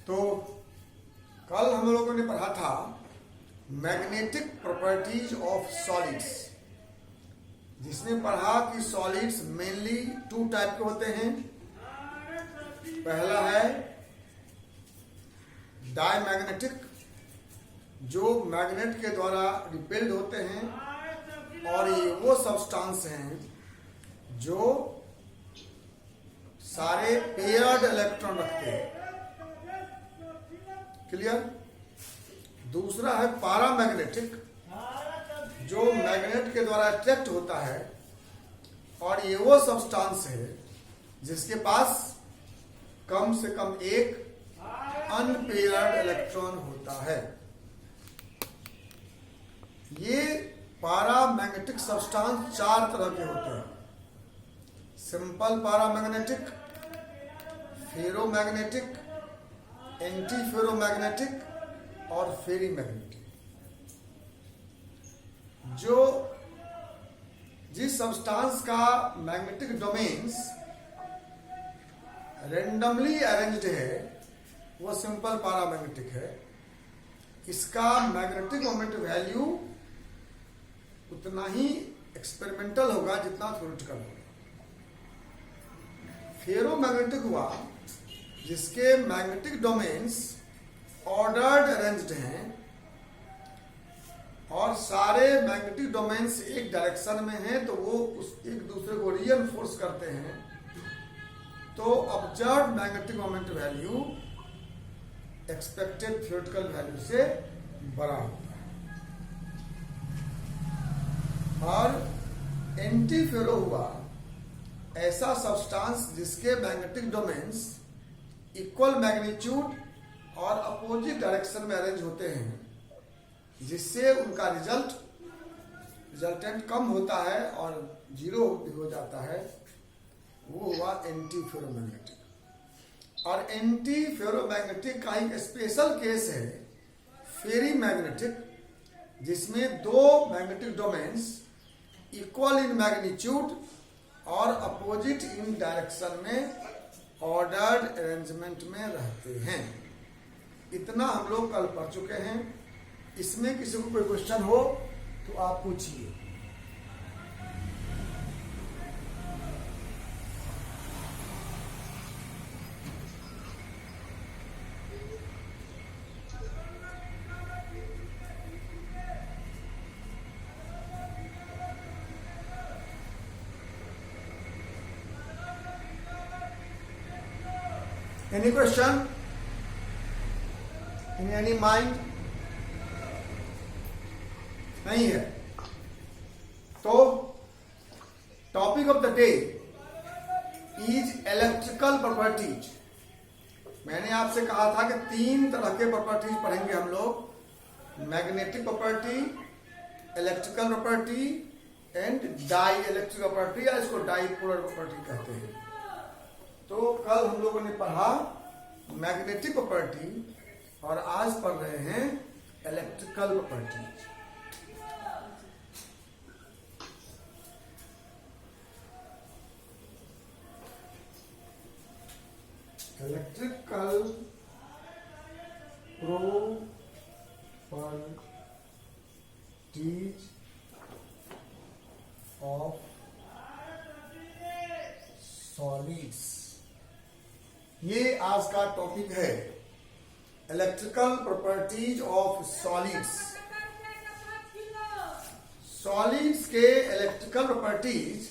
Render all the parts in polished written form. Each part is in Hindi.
तो कल हम लोगों ने पढ़ा था मैग्नेटिक प्रॉपर्टीज ऑफ सॉलिड्स, जिसमें पढ़ा कि सॉलिड्स मेनली टू टाइप के होते हैं। पहला है डायमैग्नेटिक, जो मैग्नेट के द्वारा रिपेल्ड होते हैं, और ये वो सब्सटेंस हैं जो सारे पेयर्ड इलेक्ट्रॉन रखते हैं। क्लियर। दूसरा है पैरामैग्नेटिक, जो मैग्नेट के द्वारा अट्रैक्ट होता है, और ये वो सब्सटेंस है जिसके पास कम से कम एक अनपेयर्ड इलेक्ट्रॉन होता है। ये पैरामैग्नेटिक सब्सटेंस चार तरह के होते हैं: simple paramagnetic, ferromagnetic, anti ferromagnetic और फेरीमैग्नेटिक। जो जिस सब्सटेंस का मैग्नेटिक डोमेन्स रेंडमली अरेंज्ड है वो सिंपल पैरामैग्नेटिक है। इसका मैग्नेटिक मोमेंट वैल्यू उतना ही एक्सपेरिमेंटल होगा जितना थ्योरेटिकल होगा। फेरोमैग्नेटिक हुआ जिसके मैग्नेटिक डोमेन्स ऑर्डर्ड अरेंज्ड हैं और सारे मैग्नेटिक डोमेन्स एक डायरेक्शन में हैं, तो वो उस एक दूसरे को रीइंफोर्स करते हैं, तो observed magnetic moment value expected theoretical value से बड़ा होता है। और एंटी फेरो हुआ ऐसा सब्सटेंस जिसके मैग्नेटिक डोमेन्स इक्वल मैग्नीट्यूड और अपोजिट डायरेक्शन में अरेंज होते हैं, जिससे उनका रिजल्टेंट कम होता है और जीरो हो जाता है। वो हुआ एंटी फेरोमैग्नेटिक। और एंटी फेरोमैग्नेटिक का एक स्पेशल केस है फेरी मैग्नेटिक, जिसमें दो magnetic domains equal in magnitude और अपोजिट इन डायरेक्शन में ऑर्डर्ड अरेंजमेंट में रहते हैं। इतना हम लोग कल पढ़ चुके हैं। इसमें किसी को कोई क्वेश्चन हो तो आप पूछिए। Any question? In any mind? नहीं है। तो topic of the day is electrical properties. मैंने आपसे कहा था कि तीन तरह के प्रॉपर्टीज पढ़ेंगे हम लोग: magnetic property, electrical property and dielectric property, या इसको डाईपोलर प्रॉपर्टी कहते हैं। तो कल हम लोगों ने पढ़ा मैग्नेटिक प्रॉपर्टी और आज पढ़ रहे हैं electrical property. Electrical properties of solids, ये आज का टॉपिक है। Electrical properties of solids. Solids के इलेक्ट्रिकल प्रॉपर्टीज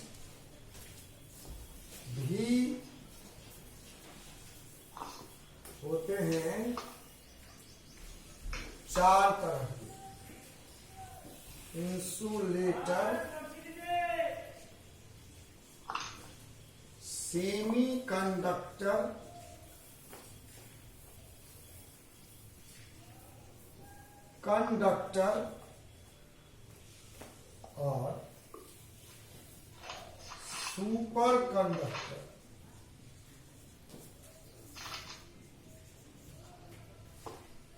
भी होते हैं चार तरह के: इंसुलेटर, सेमी कंडक्टर, कंडक्टर और super conductor.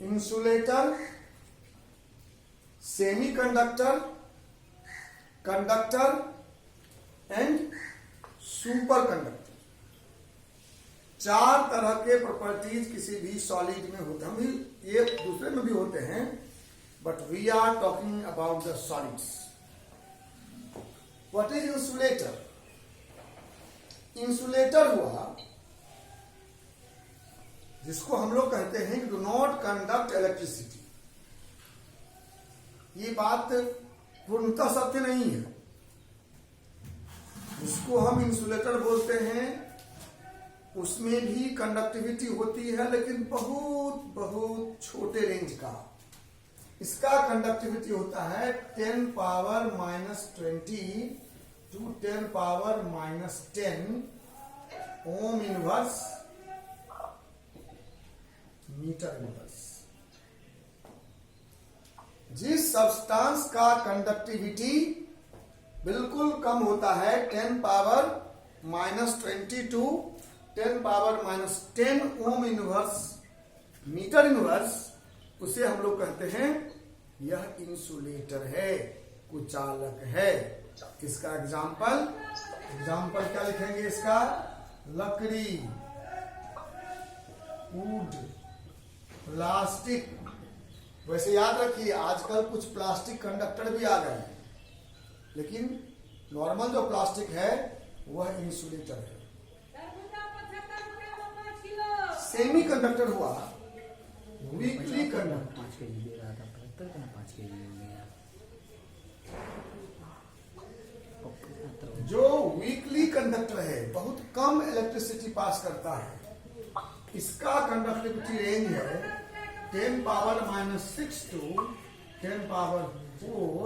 Insulator, semiconductor, conductor and super conductor. चार तरह के प्रॉपर्टीज किसी भी सॉलिड में होते हैं, हम भी ये दूसरे में भी होते हैं, but we are talking about the solids. What is insulator? Insulator हुआ जिसको हम लोग कहते हैं डू नॉट कंडक्ट इलेक्ट्रिसिटी। ये बात पूर्णतः सत्य नहीं है। जिसको हम इंसुलेटर बोलते हैं उसमें भी कंडक्टिविटी होती है, लेकिन बहुत बहुत छोटे रेंज का। इसका कंडक्टिविटी होता है 10 power -20 to 10 power -10 ohm inverse metre inverse. जिस सब्सटेंस का कंडक्टिविटी बिल्कुल कम होता है 10 power -20 to 10 power -10 ohm inverse metre inverse, उसे हम लोग कहते हैं यह इंसुलेटर है, कुचालक है। इसका एग्जाम्पल क्या लिखेंगे? इसका लकड़ी, वुड, प्लास्टिक। वैसे याद रखिए आजकल कुछ प्लास्टिक कंडक्टर भी आ गए हैं, लेकिन नॉर्मल जो प्लास्टिक है वह इंसुलेटर है। सेमी कंडक्टर हुआ वीकली कंडक्टर। 5 केजी दे रहा था, 5 केजी हो गया। जो वीकली कंडक्टर है, बहुत कम इलेक्ट्रिसिटी पास करता है, इसका कंडक्टिविटी रेंज है 10 power -6 to 10 power 4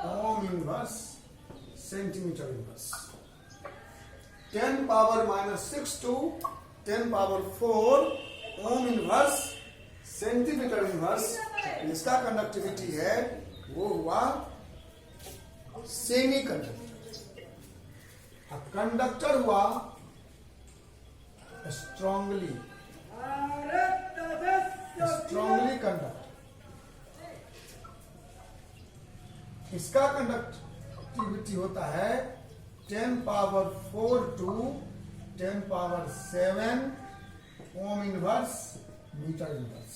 ohm inverse centimetre inverse. 10 power -6 to 10 power 4 ohm inverse centimetre inverse. इसका कंडक्टिविटी है वो हुआ सेमी कंडक्टर। अब कंडक्टर हुआ स्ट्रांगली कंडक्ट। इसका कंडक्टिविटी होता है 10 power 4 to 10 power 7 ohm inverse metre inverse.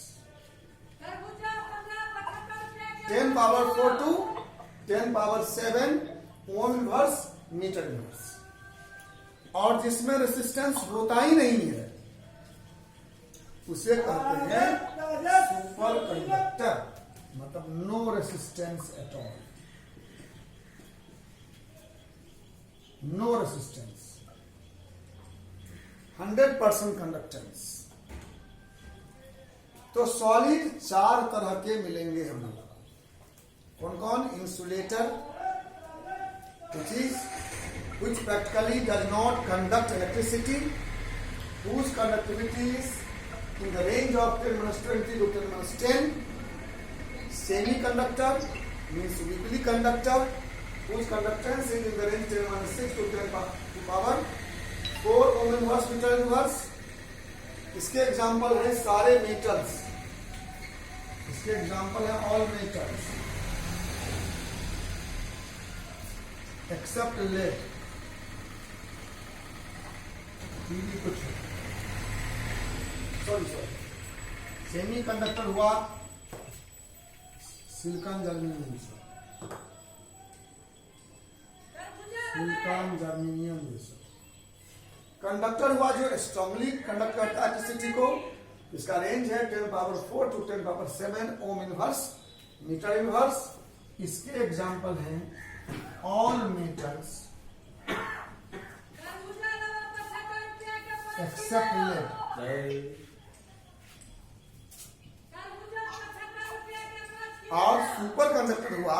10 power 4 to 10 power 7 ohm inverse metre inverse. और जिसमें रेसिस्टेंस होता ही नहीं है उसे कहते हैं सुपर कंडक्टर, मतलब no resistance at all, no resistance, 100% conductance. तो सॉलिड चार तरह के मिलेंगे हम लोग। कौन कौन? Insulator, which practically does not conduct electricity, whose conductivity is in the range of 10-20 to 10-10. Semiconductor means weakly conductor, whose conductance is in the range 10-6 to 10 power 4 ohm inverse meter inverse. इसके एग्जाम्पल है सारे मेटल्स, इसके एग्जाम्पल है ऑल मेटल्स एक्सेप्ट लेड। कुछ सॉरी सेमी कंडक्टर हुआ सिलिकॉन जर्मेनियम, सिलिकॉन जर्मेनियम जैसा। कंडक्टर हुआ जो स्ट्रांगली कंडक्ट करता है इलेक्ट्रिसिटी को, इसका रेंज है 10 power 4 to 10 power 7 ohm inverse metre inverse. इसके एग्जाम्पल हैं ऑल मेटल्स एक्सेप्ट लेड। और सुपर कंडक्टर हुआ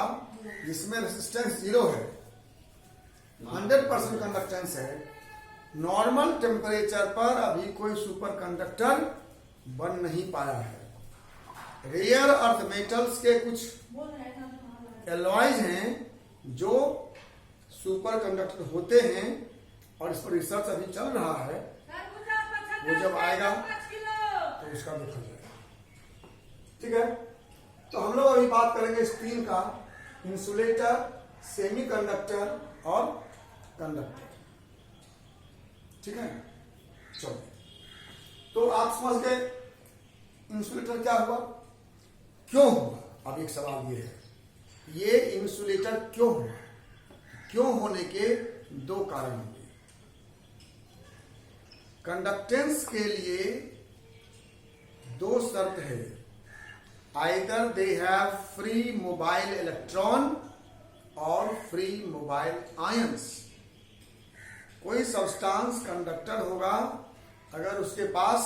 जिसमें रेजिस्टेंस 0 है, 100% कंडक्टेंस है। नॉर्मल टेम्परेचर पर अभी कोई सुपर कंडक्टर बन नहीं पाया है। रेयर अर्थ मेटल्स के कुछ एलॉयज हैं जो सुपर कंडक्टर होते हैं और इस पर रिसर्च अभी चल रहा है। वो जब आएगा तो उसका देखा जाएगा। ठीक है, तो हम लोग अभी बात करेंगे इस तीन का, इंसुलेटर, सेमीकंडक्टर और कंडक्टर। ठीक है। चलो, तो आप समझ गए इंसुलेटर क्या हुआ, क्यों हुआ। अब एक सवाल ये है, ये इंसुलेटर क्यों हुआ, क्यों होने के दो कारण होंगे। कंडक्टेंस के लिए दो शर्त है, either they have free mobile electron और फ्री मोबाइल आयंस। कोई सब्सटेंस कंडक्टर होगा अगर उसके पास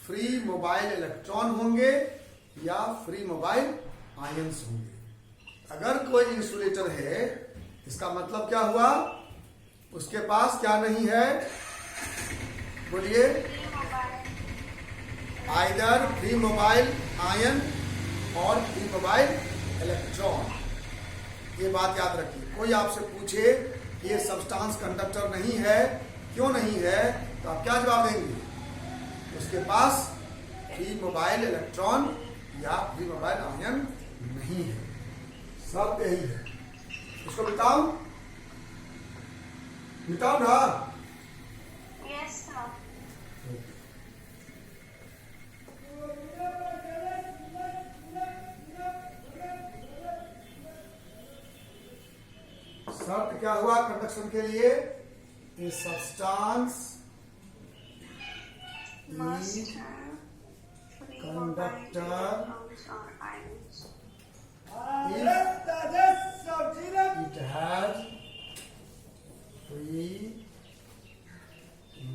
फ्री मोबाइल इलेक्ट्रॉन होंगे या फ्री मोबाइल आयंस होंगे। अगर कोई इंसुलेटर है, इसका मतलब क्या हुआ, उसके पास क्या नहीं है, बोलिए, आइदर फ्री मोबाइल आयन और फ्री मोबाइल इलेक्ट्रॉन। ये बात याद रखिए। कोई आपसे पूछे कि ये सब्सटेंस कंडक्टर नहीं है, क्यों नहीं है, तो आप क्या जवाब देंगे, उसके पास फ्री मोबाइल इलेक्ट्रॉन या फ्री मोबाइल आयन नहीं है। सब यही है। इसको मिटाओ, मिटाओ ना। Yes, sir. शर्त क्या हुआ कंडक्शन के लिए, a substance Must is have free conductor mobile electrons or ions. it has free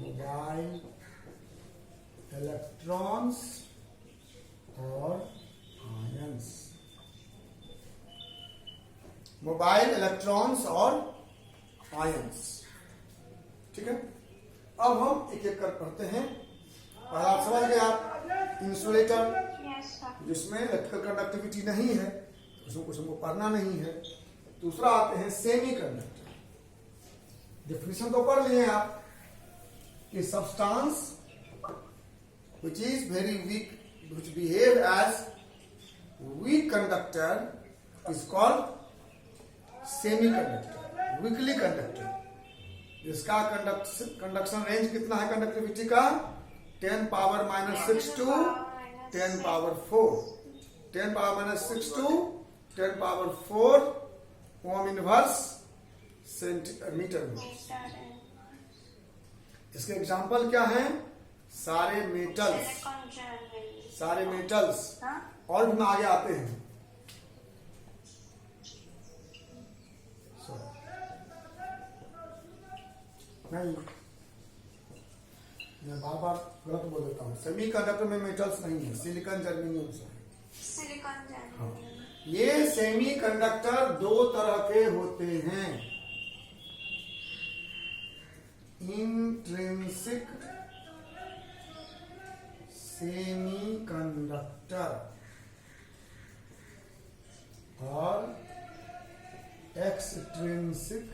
mobile electrons और आयंस। मोबाइल इलेक्ट्रॉन्स और आयंस, ठीक है। अब हम एक एक कर पढ़ते हैं। पहला आप समझ गए, आप इंसुलेटर Yes, sir. जिसमें इलेक्ट्रिकल कंडक्टिविटी नहीं है, उसमें कुछ हमको पढ़ना नहीं है। दूसरा आते हैं सेमी कंडक्टर। डेफिनेशन तो पढ़ लिए आप कि substance which is very weak, which behave as weak conductor is called semiconductor, weakly conductor. इसका कंडक्शन रेंज कितना है कंडक्टिविटी का, 10 power -6 to 10 power 4, 10 power -6 to 10 power 4 ohm inverse centimetre में। इसके एग्जांपल क्या हैं, सारे मेटल्स, Silicon germany. सारे मेटल्स Huh? और भी आगे आते हैं। नहीं, मैं बार बार गलत बोल देता हूँ। सेमी कंडक्टर में मेटल्स नहीं है, सिलिकॉन जर्मेनियम से है। Silicon germany. ये सेमी कंडक्टर दो तरह के होते हैं, इंट्रिंसिक सेमी कंडक्टर और extrinsic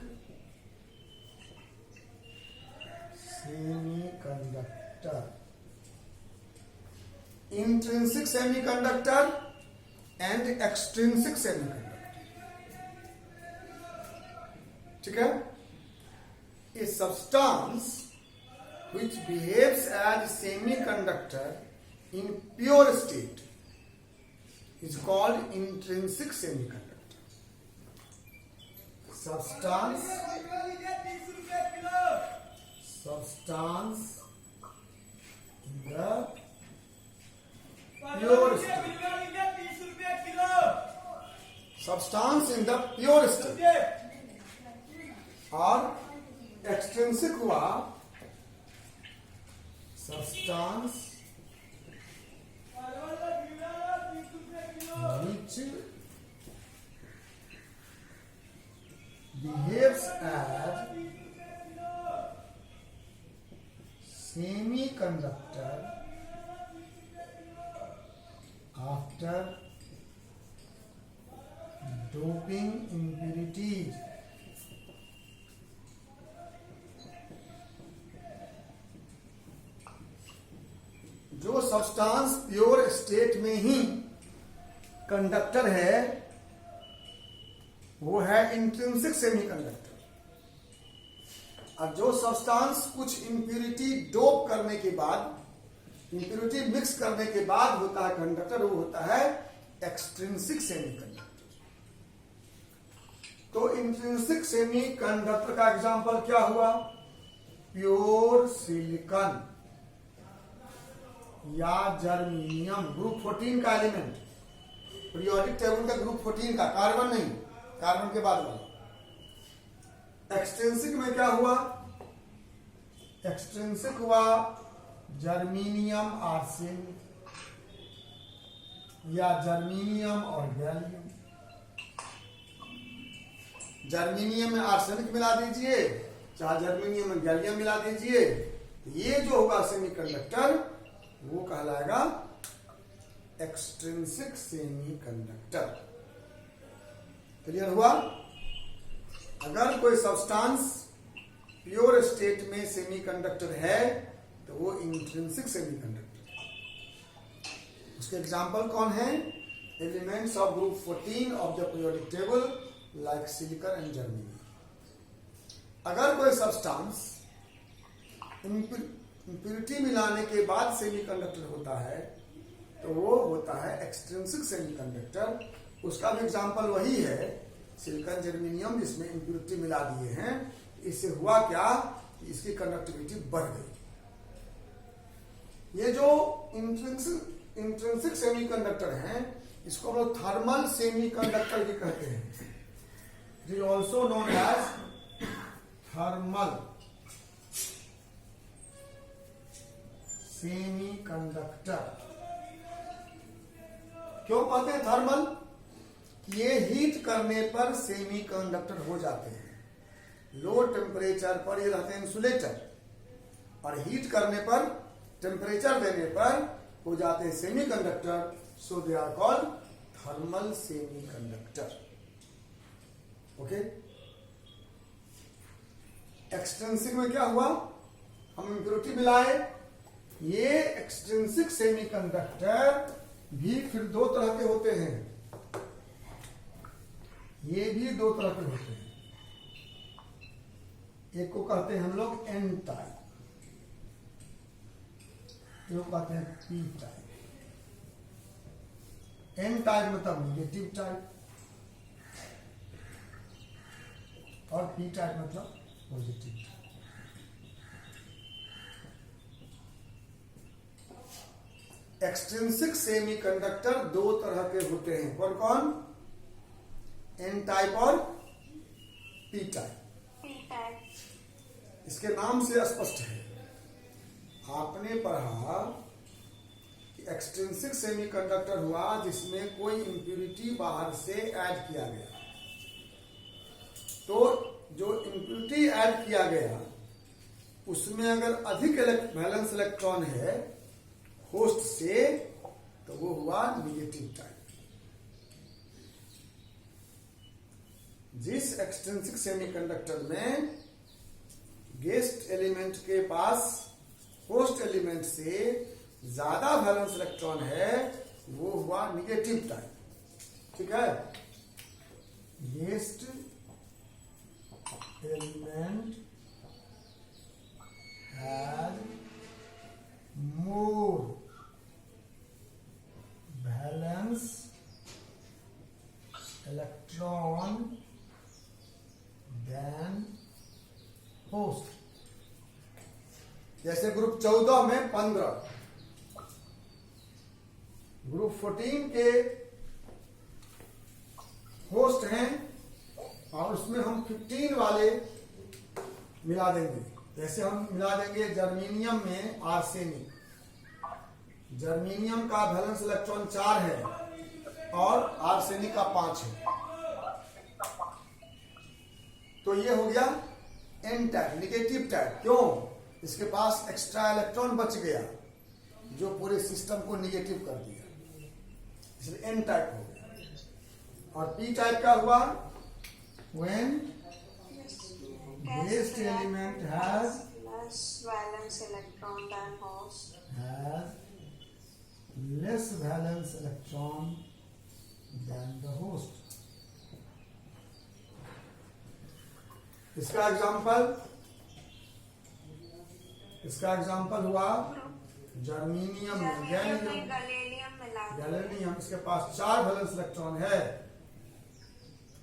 semiconductor. Intrinsic semiconductor and extrinsic semiconductor, ठीक है। A substance which behaves as semiconductor in pure state is called intrinsic semiconductor. Substance in the pure state. Substance in the pure state. और एक्सट्रिंसिक हुआ substance which behaves as semiconductor after doping impurities. जो सब्सटेंस प्योर स्टेट में ही कंडक्टर है वो है इंट्रिंसिक सेमीकंडक्टर। और जो सब्सटेंस कुछ इम्प्यूरिटी डोप करने के बाद, इम्प्यूरिटी मिक्स करने के बाद होता है कंडक्टर, वो होता है एक्सट्रिंसिक सेमीकंडक्टर। तो इंट्रिंसिक सेमीकंडक्टर का एग्जांपल क्या हुआ? प्योर सिलिकॉन या जर्मेनियम, ग्रुप 14 का एलिमेंट, पीरियोडिक टेबल का ग्रुप 14 का, कार्बन नहीं, कार्बन के बाद वाला। एक्सट्रिंसिक में क्या हुआ? एक्सट्रिंसिक हुआ जर्मेनियम आर्सेनिक या जर्मेनियम और गैलियम। जर्मेनियम में आर्सेनिक मिला दीजिए, चाहे जर्मेनियम में गैलियम मिला दीजिए, ये जो होगा सेमीकंडक्टर वो कहलाएगा एक्सट्रिंसिक सेमीकंडक्टर। क्लियर हुआ? अगर कोई सब्सटेंस प्योर स्टेट में सेमीकंडक्टर है तो वो इंट्रिंसिक सेमीकंडक्टर। उसके एग्जांपल कौन है? Elements of group 14 of the periodic table like silicon and germanium. अगर कोई सब्सटेंस इम्प्यूरिटी मिलाने के बाद सेमीकंडक्टर होता है तो वो होता है एक्सट्रिंसिक सेमीकंडक्टर। उसका भी एग्जांपल वही है, सिलिकॉन जर्मेनियम, जिसमें इम्प्यूरिटी मिला दिए हैं। इससे हुआ क्या कि इसकी कंडक्टिविटी बढ़ गई। ये जो इंट्रिंसिक सेमीकंडक्टर हैं, इसको हम लोग थर्मल सेमीकंडक्टर भी कहते हैं। It is also known as thermal semiconductor. क्यों कहते हैं थर्मल? ये हीट करने पर सेमीकंडक्टर हो जाते हैं। लो टेम्परेचर पर ये रहते हैं इंसुलेटर, और हीट करने पर, टेम्परेचर देने पर हो जाते हैं semiconductor. So they are called thermal semiconductor. Okay. Extrinsic में क्या हुआ? हम इम्प्यूरिटी मिलाए। ये एक्सट्रिंसिक सेमीकंडक्टर भी फिर दो तरह के होते हैं। ये भी दो तरह के होते हैं। एक को कहते हैं हम लोग एन टाइप, एक को कहते हैं पी टाइप। एन टाइप मतलब निगेटिव टाइप, और पी टाइप मतलब पॉजिटिव टाइप। एक्सट्रिंसिक सेमीकंडक्टर दो तरह के होते हैं। कौन कौन? एन टाइप और पी टाइप। इसके नाम से स्पष्ट है। आपने पढ़ा कि एक्सट्रिंसिक सेमीकंडक्टर हुआ जिसमें कोई इंप्यूरिटी बाहर से ऐड किया गया। तो जो इंप्यूरिटी ऐड किया गया उसमें अगर अधिक वैलेंस इलेक्ट्रॉन है होस्ट से, तो वो हुआ निगेटिव टाइप। जिस एक्सट्रिंसिक सेमीकंडक्टर में गेस्ट एलिमेंट के पास होस्ट एलिमेंट से ज्यादा वैलेंस इलेक्ट्रॉन है, वो हुआ निगेटिव टाइप। ठीक है? Guest element has more valence electron than host. जैसे ग्रुप 14 में 15, ग्रुप 14 के होस्ट हैं और उसमें हम 15 वाले मिला देंगे। जैसे हम मिला देंगे जर्मेनियम में आर्सेनिक। जर्मेनियम का वैलेंस इलेक्ट्रॉन 4 है और आर्सेनिक का 5 है, तो ये हो गया एन टाइप, निगेटिव टाइप। क्यों? इसके पास एक्स्ट्रा इलेक्ट्रॉन बच गया जो पूरे सिस्टम को निगेटिव कर दिया, इसलिए एन टाइप हो गया। और पी टाइप का हुआ when guest element has less valence electron than host. has less valence electron than the host. इसका एग्जांपल इसका एग्जांपल हुआ जर्मीनियम, जर्मेनियम में गैलेनियम मिला दो। गैलेनियम। इसके पास 4 वैलेंस इलेक्ट्रॉन है,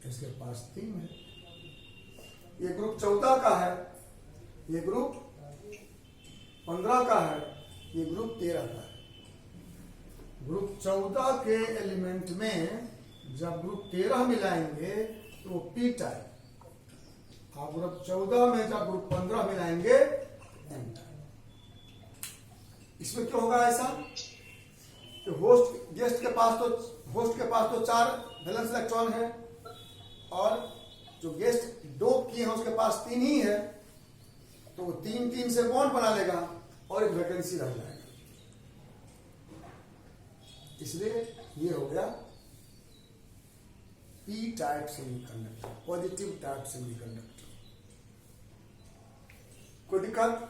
इसके पास 3 है। ये ग्रुप 14 का है, ये ग्रुप 15 का है, ये ग्रुप 13 का है। ग्रुप 14 के एलिमेंट में जब ग्रुप 13 मिलाएंगे तो वो पी टाइप, और ग्रुप 14 में जब ग्रुप 15 मिलाएंगे एन टाइप। इसमें क्यों होगा ऐसा कि गेस्ट के पास तो 4 वैलेंस इलेक्ट्रॉन है, और जो गेस्ट डोप किए हैं उसके पास 3 ही है, तो वो 3 से बॉन्ड बना लेगा और एक वैकेंसी रह जाएगा। इसलिए ये हो गया P type semiconductor, positive type semiconductor. कोई दिक्कत?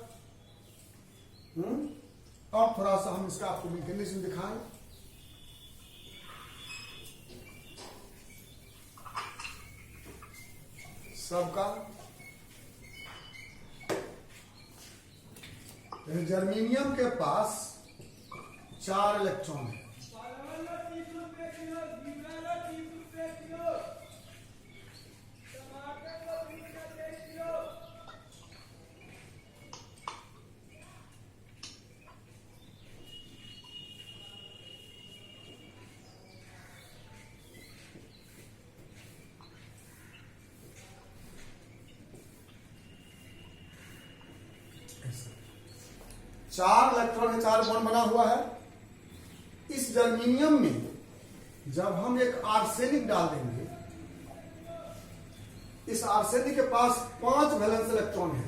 और थोड़ा सा हम इसका आपको मैकेनिज्म दिखाएं। सबका जर्मेनियम के पास 4 इलेक्ट्रॉन है, चार इलेक्ट्रॉन है, 4 बॉन्ड बना हुआ है। इस जर्मेनियम में जब हम एक आर्सेनिक डाल देंगे, इस आर्सेनिक के पास 5 वैलेंस इलेक्ट्रॉन है,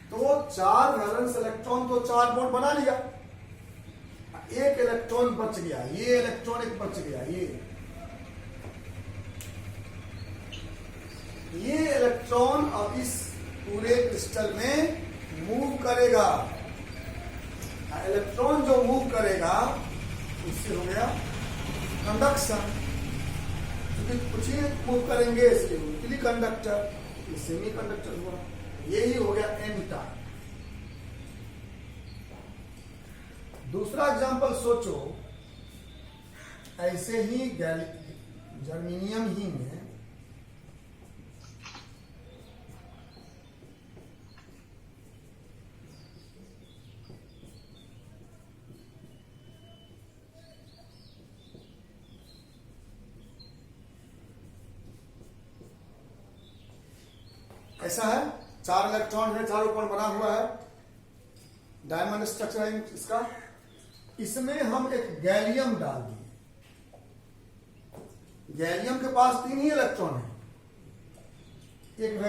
तो 4 वैलेंस इलेक्ट्रॉन तो 4 बॉन्ड बना लिया, एक इलेक्ट्रॉन बच गया, ये इलेक्ट्रॉन एक बच गया, ये इलेक्ट्रॉन अब इस पूरे क्रिस्टल में मूव करेगा। इलेक्ट्रॉन जो मूव करेगा उससे हो गया कंडक्शन, क्योंकि कुछ ही मूव करेंगे इसलिए यूटिली कंडक्टर, ये सेमी कंडक्टर हुआ। यही हो गया एन टाइप। दूसरा एग्जांपल सोचो, ऐसे ही जर्मेनियम ही में ऐसा है, 4 इलेक्ट्रॉन है, 4 बॉन्ड बना हुआ है, डायमंड स्ट्रक्चर है इसका। इसमें हम एक गैलियम डाल दिए, गैलियम के पास 3 ही इलेक्ट्रॉन है, एक